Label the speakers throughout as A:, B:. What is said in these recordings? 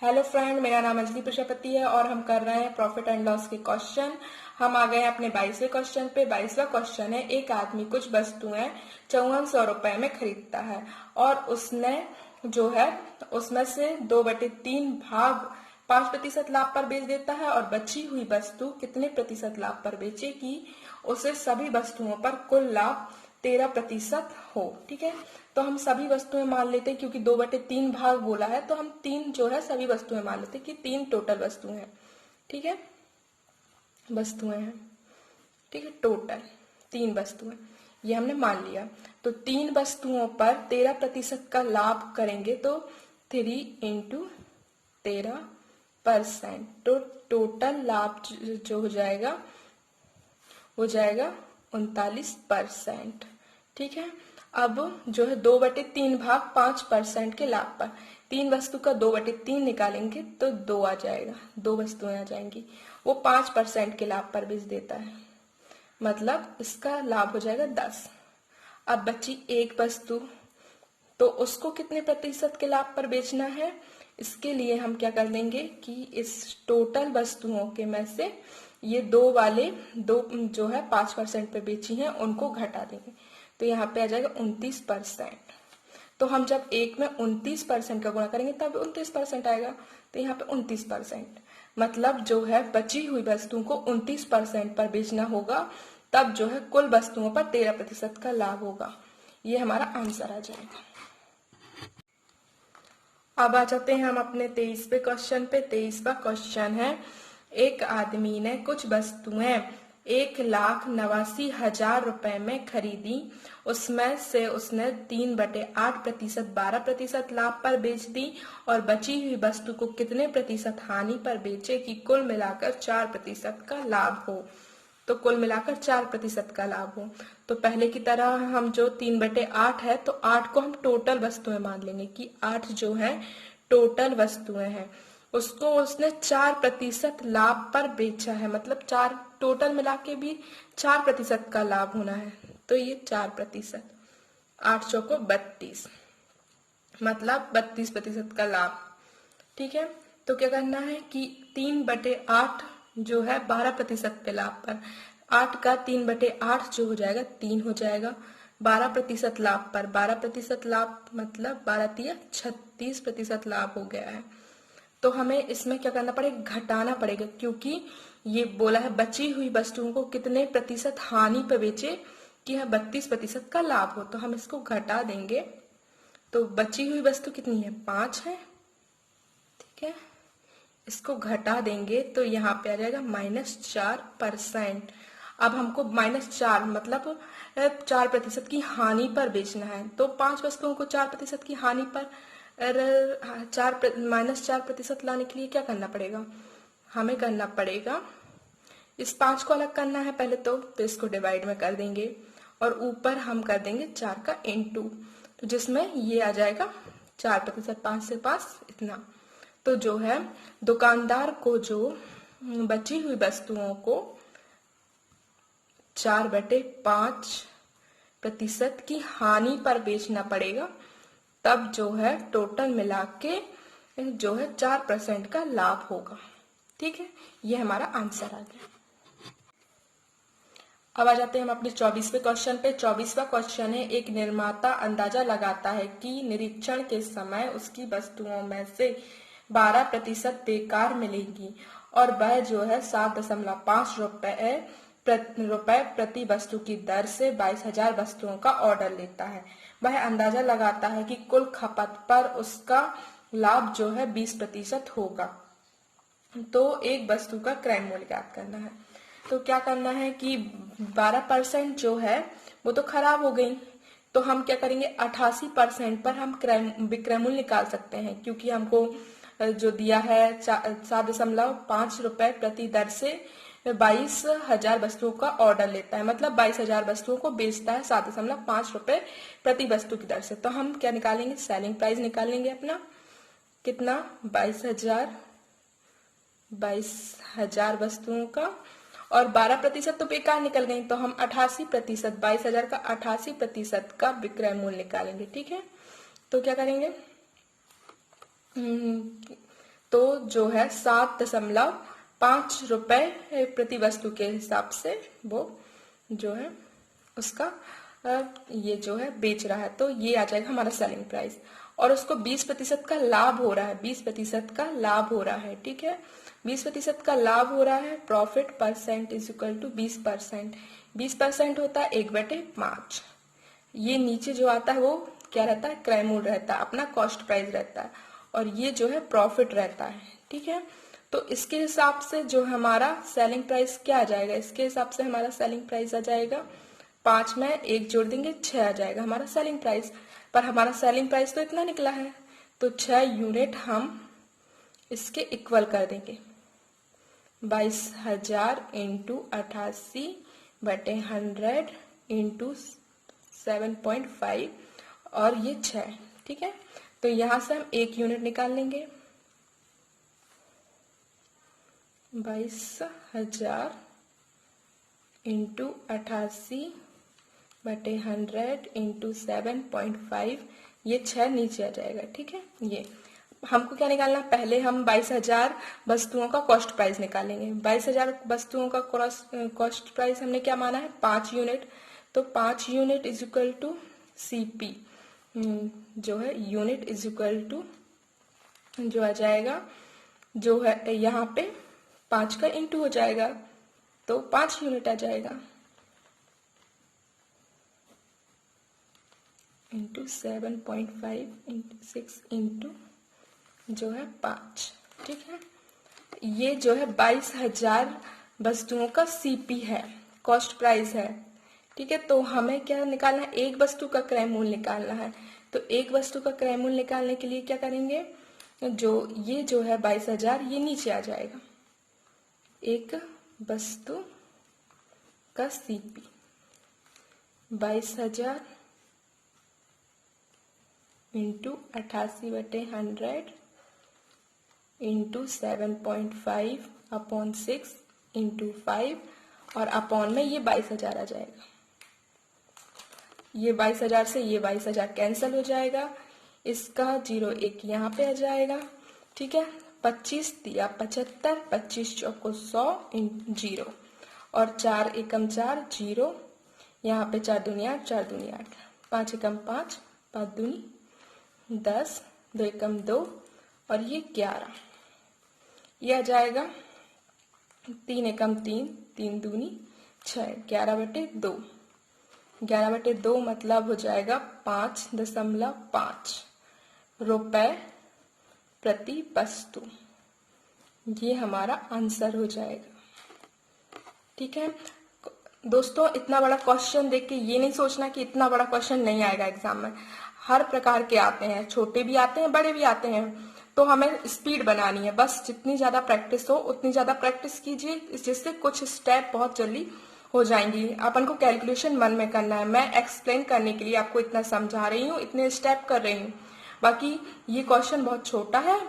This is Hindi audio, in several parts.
A: हेलो फ्रेंड, मेरा नाम अंजलि प्रजापति है और हम कर रहे हैं प्रॉफिट एंड लॉस के क्वेश्चन। हम आ गए हैं अपने 22वें क्वेश्चन पे। 22वां क्वेश्चन है, एक आदमी कुछ वस्तुएं 5400 रुपए में खरीदता है और उसने जो है उसमें से 2/3 भाग 5% लाभ पर बेच देता है और बची हुई वस्तु कितने प्रतिशत लाभ पर बेचे कि उसे सभी वस्तुओं पर कुल लाभ 13% हो। ठीक है, तो हम सभी वस्तुएं मान लेते हैं, क्योंकि 2/3 भाग बोला है तो हम 3 जो है सभी वस्तुएं मान लेते हैं कि 3 टोटल वस्तुएं हैं। ठीक है, वस्तुएं हैं। ठीक है, टोटल 3 वस्तुएं ये हमने मान लिया। तो 3 वस्तुओं पर 13% का लाभ करेंगे तो 3 × 13%, तो टोटल लाभ जो हो जाएगा हो जाएगा 39%। ठीक है, अब जो है 2/3 भाग 5% के लाभ पर 3 वस्तु का 2/3 निकालेंगे तो 2 आ जाएगा, 2 वस्तुएं आ जाएंगी। वो 5% के लाभ पर बेच देता है, मतलब इसका लाभ हो जाएगा 10। अब बची एक वस्तु, तो उसको कितने प्रतिशत के लाभ पर बेचना है। इसके लिए हम क्या कर देंगे कि इस टोटल वस्तुओं के में से ये दो जो है 5% पे बेची हैं उनको घटा देंगे, तो यहाँ पे आ जाएगा 29%। तो हम जब एक में 29% का गुणा करेंगे तब 29% आएगा, तो यहाँ पे 29%, मतलब जो है बची हुई वस्तुओं को 29% पर बेचना होगा, तब जो है कुल वस्तुओं पर 13% का लाभ होगा। ये हमारा आंसर आ जाएगा। अब आ जाते हैं हम अपने 23वें क्वेश्चन पे। 23वां क्वेश्चन है, एक आदमी ने कुछ वस्तुएं 1,89,000 रुपए में खरीदी, उसमें से उसने 3/8% 12% लाभ पर बेच दी और बची हुई वस्तु को कितने प्रतिशत हानि पर बेचे कि कुल मिलाकर 4% का लाभ हो। तो कुल मिलाकर 4% का लाभ हो। तो पहले की तरह हम जो 3/8 है, तो 8 को हम टोटल वस्तुएं मान लेंगे कि 8 जो है टोटल वस्तुएं हैं, उसको उसने 4% लाभ पर बेचा है, मतलब 4 टोटल मिला के भी 4% का लाभ होना है, तो ये 4%, 8 चौको 32, मतलब 32% का लाभ। ठीक है, तो क्या करना है कि 3/8 जो है 12% पे लाभ पर, 8 का 3/8 जो हो जाएगा 3 हो जाएगा। 12% लाभ पर 12% लाभ, मतलब 12 × 36% लाभ हो गया है। तो हमें इसमें क्या करना पड़ेगा, घटाना पड़ेगा, क्योंकि ये बोला है बची हुई वस्तुओं को कितने प्रतिशत हानि पे बेचे कि 32% का लाभ हो, तो हम इसको घटा देंगे। तो बची हुई वस्तु कितनी है, 5 है। ठीक है, इसको घटा देंगे तो यहाँ पे आ जाएगा -4%। अब हमको -4 मतलब 4% की हानि पर बेचना है, तो 5 वस्तुओं को 4% की हानि पर -4% लाने के लिए क्या करना पड़ेगा, हमें करना पड़ेगा इस 5 को अलग करना है पहले, तो इसको डिवाइड में कर देंगे और ऊपर हम कर देंगे 4 का इनटू, तो जिसमें ये आ जाएगा 4%, 5 से 5 इतना। तो जो है दुकानदार को जो बची हुई वस्तुओं को 4/5% की हानि पर बेचना पड़ेगा, तब जो है टोटल मिला के जो है 4% का लाभ होगा। ठीक है, ये हमारा आंसर आ गया। अब आ जाते हैं हम अपने 24वें क्वेश्चन पे। 24वां क्वेश्चन है, एक निर्माता अंदाजा लगाता है कि निरीक्षण के समय उसकी वस्तुओं में से 12% बेकार मिलेगी और वह जो है 7.5 रुपए प्रति वस्तु की दर से 22,000 वस्तुओं का ऑर्डर लेता है। वह अंदाजा लगाता है कि कुल खपत पर उसका लाभ जो है 20% होगा। तो एक वस्तु का क्रय मूल्य ज्ञात करना है। तो क्या करना है कि 12% जो है वो तो खराब हो गई, तो हम क्या करेंगे 88% पर हम विक्रय मूल्य निकाल सकते हैं, क्योंकि हमको जो दिया है 7.5 रुपए प्रति दर से 22,000 वस्तुओं का ऑर्डर लेता है, मतलब 22,000 वस्तुओं को बेचता है 7.5 रुपए प्रति वस्तु की दर से। तो हम क्या निकालेंगे, सेलिंग प्राइस निकालेंगे अपना, कितना 22,000 वस्तुओं का, और 12% तो बेकार निकल गई, तो हम 88%, 22,000 का 88% का विक्रय मूल्य निकालेंगे। ठीक है, तो क्या करेंगे, तो जो है 7.5 रुपए प्रति वस्तु के हिसाब से वो जो है उसका ये जो है बेच रहा है। तो ये आ जाएगा हमारा सेलिंग प्राइस। और उसको 20% का लाभ हो रहा है, 20% का लाभ हो रहा है, ठीक है, 20% का लाभ हो रहा है। Profit percent is equal to 20%। 20% होता है 1/5। ये नीचे जो आता है वो क्या रहता है, क्रय मूल्य रहता है, अपना कॉस्ट प्राइस रहता है, और ये जो है प्रॉफिट रहता है, ठीक है। तो इसके हिसाब से जो हमारा सेलिंग प्राइस क्या आ जाएगा, इसके हिसाब से हमारा सेलिंग प्राइस आ जाएगा 5 में 1 जोड़ देंगे 6 आ जाएगा हमारा सेलिंग प्राइस। पर हमारा सेलिंग प्राइस तो इतना निकला है, तो 6 यूनिट हम इसके इक्वल कर देंगे। 22,000 इंटू 88/100 इंटू 7.5 और ये 6, ठीक है। तो यहां से हम 1 यूनिट निकाल लेंगे। 22,000 इंटू 88/100 इंटू 7.5, ये 6 नीचे आ जाएगा, ठीक है। ये हमको क्या निकालना, पहले हम 22,000 वस्तुओं का कॉस्ट प्राइस निकालेंगे। 22,000 वस्तुओं का कॉस्ट प्राइस हमने क्या माना है, 5 यूनिट। तो 5 unit is equal to CP, जो है यूनिट इज इक्वल टू जो आ जाएगा, जो है यहाँ पे 5 का इंटू हो जाएगा, तो 5 यूनिट आ जाएगा, इंटू 7.5 इंटू 6 इंटू जो है 5, ठीक है। ये जो है 22,000 वस्तुओं का सीपी है, कॉस्ट प्राइस है, ठीक है। तो हमें क्या निकालना है, एक वस्तु का क्रय मूल्य निकालना है। तो एक वस्तु का क्रय मूल्य निकालने के लिए क्या करेंगे, जो ये जो है 22,000 ये नीचे आ जाएगा, एक वस्तु का CP 22,000 into 88/100 into 7.5 upon 6 into 5 और अपॉन में ये 22,000 आ जाएगा। ये 22,000 से ये 22,000 कैंसिल हो जाएगा, इसका 0 1 यहाँ पे आ जाएगा, ठीक है। 25 दिया 75, 25 चौको 100 0 और 4 एकम 4 0, यहाँ पे 4 दूनी 8, 4 दूनी 8, 5 एकम 5, 5 दूनी 10, 2 एकम 2 और ये 11, ये आ जाएगा 3 एकम 3, 3 दूनी 6, 11/2, 11/2 मतलब हो जाएगा 5.5 रुपए प्रति वस्तु। ये हमारा आंसर हो जाएगा, ठीक है दोस्तों। इतना बड़ा क्वेश्चन देख के ये नहीं सोचना कि इतना बड़ा क्वेश्चन नहीं आएगा एग्जाम में। हर प्रकार के आते हैं, छोटे भी आते हैं, बड़े भी आते हैं। तो हमें स्पीड बनानी है, बस जितनी ज्यादा प्रैक्टिस हो उतनी ज्यादा प्रैक्टिस कीजिए, जिससे कुछ स्टेप बहुत जल्दी हो जाएंगी। अपन को कैलकुलेशन मन में करना है। मैं एक्सप्लेन करने के लिए आपको इतना समझा रही हूँ, इतने स्टेप कर रही हूँ। बाकी ये क्वेश्चन बहुत छोटा है,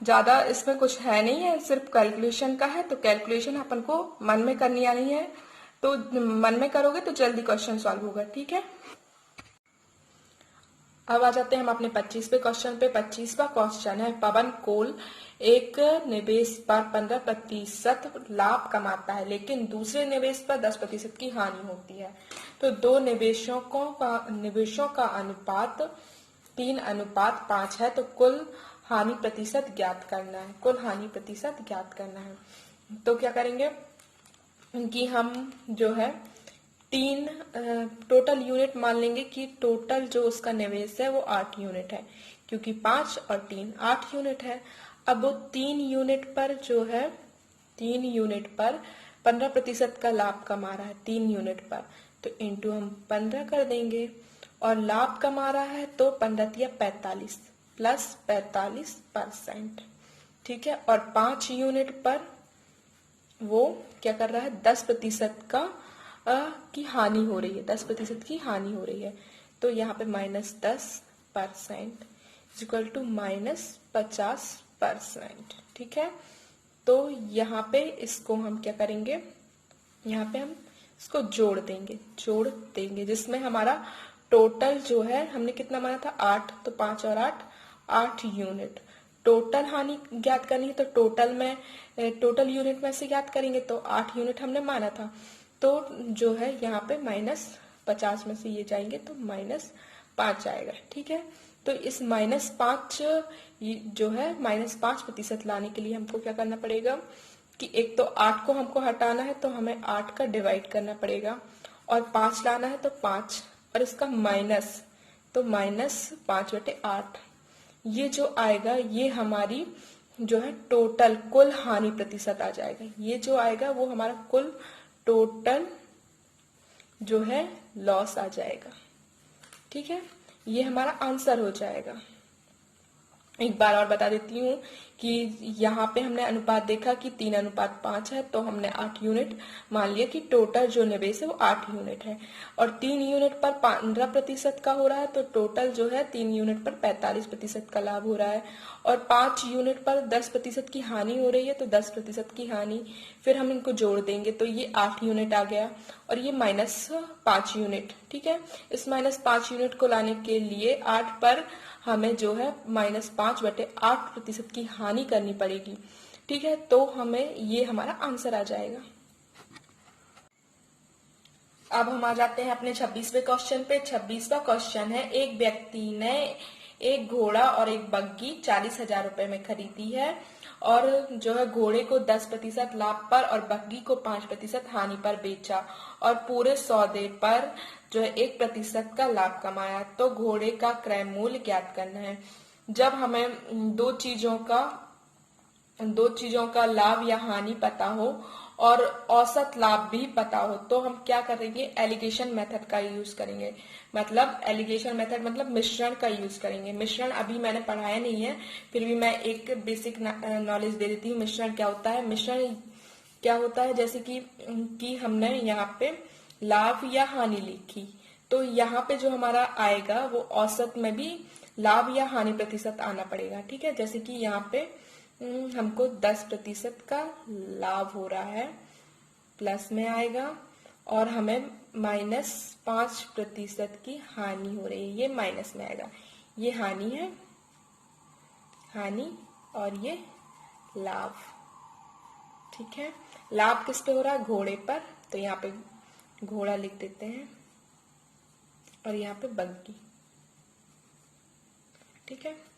A: ज्यादा इसमें कुछ है नहीं है, सिर्फ कैलकुलेशन का है। तो कैलकुलेशन अपन को मन में करनी आनी है, तो मन में करोगे तो जल्दी क्वेश्चन सॉल्व होगा, ठीक है। अब आ जाते हैं हम अपने 25वें क्वेश्चन पे। 25वां क्वेश्चन है, पवन कोल एक निवेश पर 15% लाभ कमाता है, लेकिन दूसरे निवेश पर 10% की हानि होती है। तो दो निवेशों का अनुपात 3:5 है। तो कुल हानि प्रतिशत ज्ञात करना है, कुल हानि प्रतिशत ज्ञात करना है। तो क्या करेंगे कि हम जो है 3 टोटल यूनिट मान लेंगे कि टोटल जो उसका निवेश है वो 8 यूनिट है, क्योंकि 5 और 3 8 यूनिट है। अब वो 3 यूनिट पर जो है 3 यूनिट पर 15% का लाभ कमा रहा है, 3 यूनिट पर। तो इंटू हम 15 कर देंगे, और लाभ कमा रहा है तो 15 या 45 प्लस 45%, ठीक है। और 5 यूनिट पर वो क्या कर रहा है, 10% का की हानि हो रही है, 10% की हानि हो रही है। तो यहाँ पे -10% इक्वल टू -50%, ठीक है। तो यहाँ पे इसको हम क्या करेंगे, यहाँ पे हम इसको जोड़ देंगे, जिसमें हमारा टोटल जो है हमने कितना माना था 8, तो 5 और 8 8 यूनिट। टोटल हानि ज्ञात करनी है तो टोटल यूनिट में से ज्ञात करेंगे, तो 8 यूनिट हमने माना था, तो जो है यहाँ पे -50 में से ये जाएंगे तो -5 आएगा। ठीक है, तो इस -5 जो है -5% लाने के लिए हमको क्या करना पड़ेगा कि एक तो 8 को हमको हटाना है तो हमें 8 का डिवाइड करना पड़ेगा, और 5 लाना है तो 5, और इसका माइनस, तो -5/8 ये जो आएगा ये हमारी जो है टोटल कुल हानि प्रतिशत आ जाएगा। ये जो आएगा वो हमारा कुल टोटल जो है लॉस आ जाएगा। ठीक है, ये हमारा आंसर हो जाएगा। एक बार और बता देती हूँ कि यहाँ पे हमने अनुपात देखा कि 3:5 है, तो हमने 8 यूनिट मान लिया कि टोटल जो निवेश है वो 8 यूनिट है, और 3 यूनिट पर 15% का हो रहा है, तो टोटल जो है 3 यूनिट पर 45% का लाभ हो रहा है, और 5 यूनिट पर 10% की हानि हो रही है, तो 10% की हानि, फिर हम इनको जोड़ देंगे तो ये 8 यूनिट आ गया, और ये -5 यूनिट। ठीक है, इस -5 यूनिट को लाने के लिए 8 पर हमें जो है -5/8% की हानि करनी पड़ेगी। ठीक है, तो हमें ये हमारा आंसर आ जाएगा। अब हम आ जाते हैं अपने 26वें क्वेश्चन पे। 26वां क्वेश्चन है, एक व्यक्ति ने एक घोड़ा और एक बग्गी 40,000 रुपए में खरीदी है, और जो है घोड़े को 10% लाभ पर और बग्गी को 5% हानि पर बेचा, और पूरे सौदे पर जो है 1% का लाभ कमाया, तो घोड़े का क्रय मूल्य ज्ञात करना है। जब हमें दो चीजों का लाभ या हानि पता हो और औसत लाभ भी पता हो, तो हम क्या करेंगे, एलिगेशन मेथड का यूज करेंगे। मतलब एलिगेशन मेथड मतलब मिश्रण का यूज करेंगे। मिश्रण अभी मैंने पढ़ाया नहीं है, फिर भी मैं एक बेसिक नॉलेज दे देती हूँ। मिश्रण क्या होता है? मिश्रण क्या होता है, जैसे कि हमने यहाँ पे लाभ या हानि लिखी, तो यहाँ पे जो हमारा आएगा वो औसत में भी लाभ या हानि प्रतिशत आना पड़ेगा। ठीक है, जैसे कि यहाँ पे हमको 10% का लाभ हो रहा है, प्लस में आएगा, और हमें -5% की हानि हो रही है, ये माइनस में आएगा। ये हानि है, हानि, और ये लाभ। ठीक है, लाभ किस पे हो रहा है? घोड़े पर, तो यहाँ पे घोड़ा लिख देते हैं, और यहाँ पे बग्गी। ठीक है,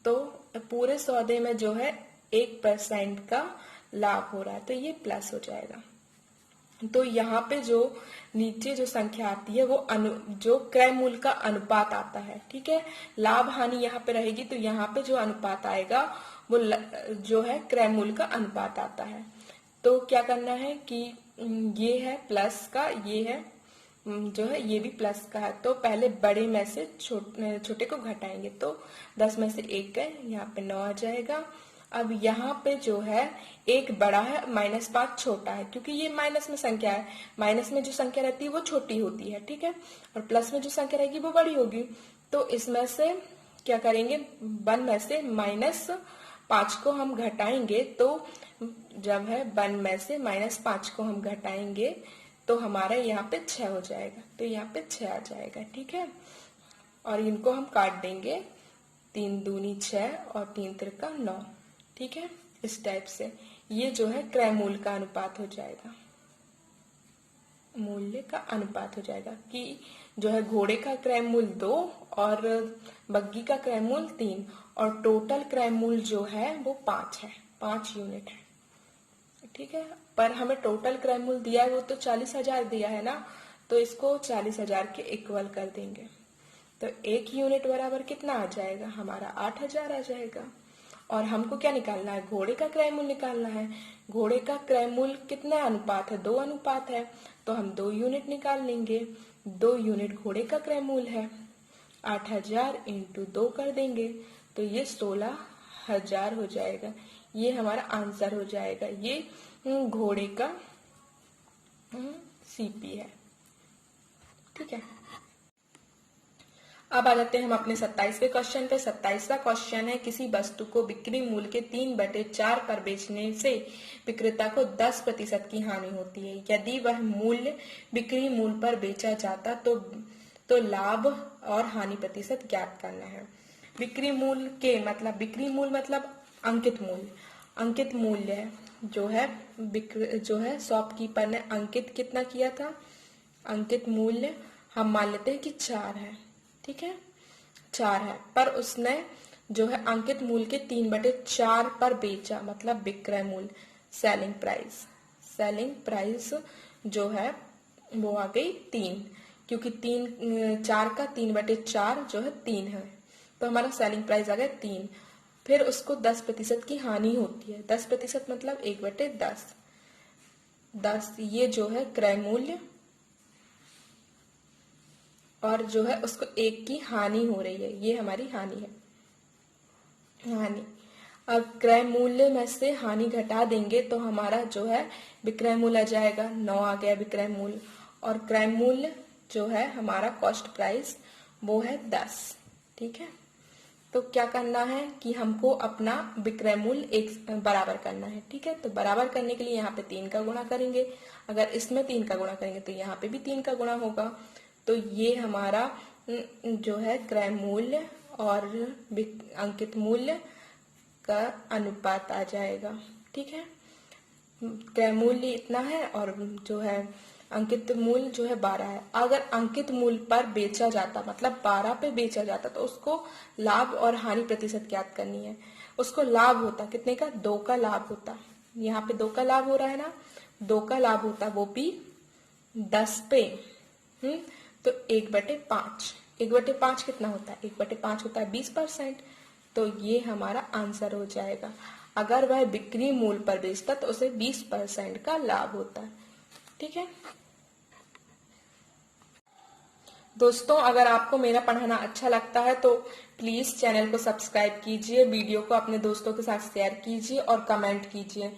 A: तो पूरे सौदे में जो है 1% का लाभ हो रहा है, तो ये प्लस हो जाएगा। तो यहाँ पे जो नीचे जो संख्या आती है वो जो क्रय मूल्य का अनुपात आता है। ठीक है, लाभ हानि यहाँ पे रहेगी, तो यहाँ पे जो अनुपात आएगा वो जो है क्रय मूल्य का अनुपात आता है। तो क्या करना है कि ये है प्लस का, ये है जो है ये भी प्लस का है, तो पहले बड़े में से छोटे को घटाएंगे, तो 10 में से 1 है, यहाँ पे 9 आ जाएगा। अब यहाँ पे जो है एक बड़ा है, -5 छोटा है, क्योंकि ये माइनस में संख्या है। माइनस में जो संख्या रहती है वो छोटी होती है। ठीक है, और प्लस में जो संख्या रहेगी वो बड़ी होगी। तो इसमें से क्या करेंगे, 1 में से -5 को हम घटाएंगे, तो जब है 1 में से -5 को हम घटाएंगे तो हमारा यहाँ पे 6 हो जाएगा, तो यहाँ पे 6 आ जाएगा। ठीक है, और इनको हम काट देंगे, 3 दूनी 6 और 3 तिरका 9। ठीक है, इस टाइप से ये जो है क्रय मूल्य का अनुपात हो जाएगा, मूल्य का अनुपात हो जाएगा कि जो है घोड़े का क्रय मूल्य 2 और बग्गी का क्रय मूल्य 3, और टोटल क्रय मूल्य जो है वो 5 है, 5 यूनिट है। ठीक है, पर हमें टोटल क्रय मूल्य दिया है वो तो 40,000 दिया है ना, तो इसको 40,000 के इक्वल कर देंगे, तो 1 यूनिट बराबर कितना आ जाएगा, हमारा 8,000 आ जाएगा। और हमको क्या निकालना है, घोड़े का क्रय मूल्य निकालना है। घोड़े का क्रय मूल्य कितना अनुपात है, 2 अनुपात है, तो हम 2 यूनिट निकाल लेंगे। 2 यूनिट घोड़े का क्रय मूल्य है, 8,000 × 2 कर देंगे, तो ये 16,000 हो जाएगा। ये हमारा आंसर हो जाएगा। ये घोड़े का सीपी है। ठीक है, अब आ जाते हैं हम अपने 27वें क्वेश्चन पे। 27वां क्वेश्चन है, किसी वस्तु को बिक्री मूल्य के 3/4 पर बेचने से विक्रेता को 10% की हानि होती है। यदि वह मूल्य बिक्री मूल्य पर बेचा जाता तो लाभ और हानि प्रतिशत ज्ञात करना है। बिक्री मूल्य के मतलब बिक्री मूल्य मतलब अंकित मूल्य। अंकित मूल्य जो है शॉपकीपर ने अंकित कितना किया था, अंकित मूल्य हम मान लेते हैं कि 4 है, ठीक है 4 है, पर उसने जो है अंकित मूल्य के 3/4 पर बेचा, मतलब विक्रय मूल्य सेलिंग प्राइस। सेलिंग प्राइस जो है वो आ गई 3, क्योंकि 4 का 3/4 जो है 3 है, तो हमारा सेलिंग प्राइस आ गया 3। फिर उसको 10% की हानि होती है। 10% मतलब 1/10। 10 ये जो है क्रय मूल्य, और जो है उसको 1 की हानि हो रही है, ये हमारी हानि है। हानि, अब क्रय मूल्य में से हानि घटा देंगे तो हमारा जो है विक्रय मूल्य आ जाएगा। 9 आ गया विक्रय मूल्य, और क्रय मूल्य जो है हमारा कॉस्ट प्राइस वो है 10, ठीक है। तो क्या करना है कि हमको अपना विक्रय मूल्य एक बराबर करना है, ठीक है। तो बराबर करने के लिए यहाँ पे 3 का गुणा करेंगे, अगर इसमें 3 का गुणा करेंगे तो यहाँ पे भी 3 का गुणा होगा। तो ये हमारा जो है क्रय मूल्य और अंकित मूल्य का अनुपात आ जाएगा, ठीक है। क्रय मूल्य इतना है और जो है अंकित मूल्य जो है 12 है। अगर अंकित मूल्य पर बेचा जाता मतलब 12 पे बेचा जाता तो उसको लाभ और हानि प्रतिशत ज्ञात करनी है। उसको लाभ होता कितने का, 2 का लाभ होता। यहाँ पे 2 का लाभ हो रहा है ना, 2 का लाभ होता, वो भी 10 पे। तो 1/5, 1/5 कितना होता है, 1/5 होता है 20%। तो ये हमारा आंसर हो जाएगा। अगर वह बिक्री मूल्य पर बेचता तो उसे 20% का लाभ होता है, ठीक है। दोस्तों, अगर आपको मेरा पढ़ाना अच्छा लगता है तो प्लीज चैनल को सब्सक्राइब कीजिए, वीडियो को अपने दोस्तों के साथ शेयर कीजिए और कमेंट कीजिए।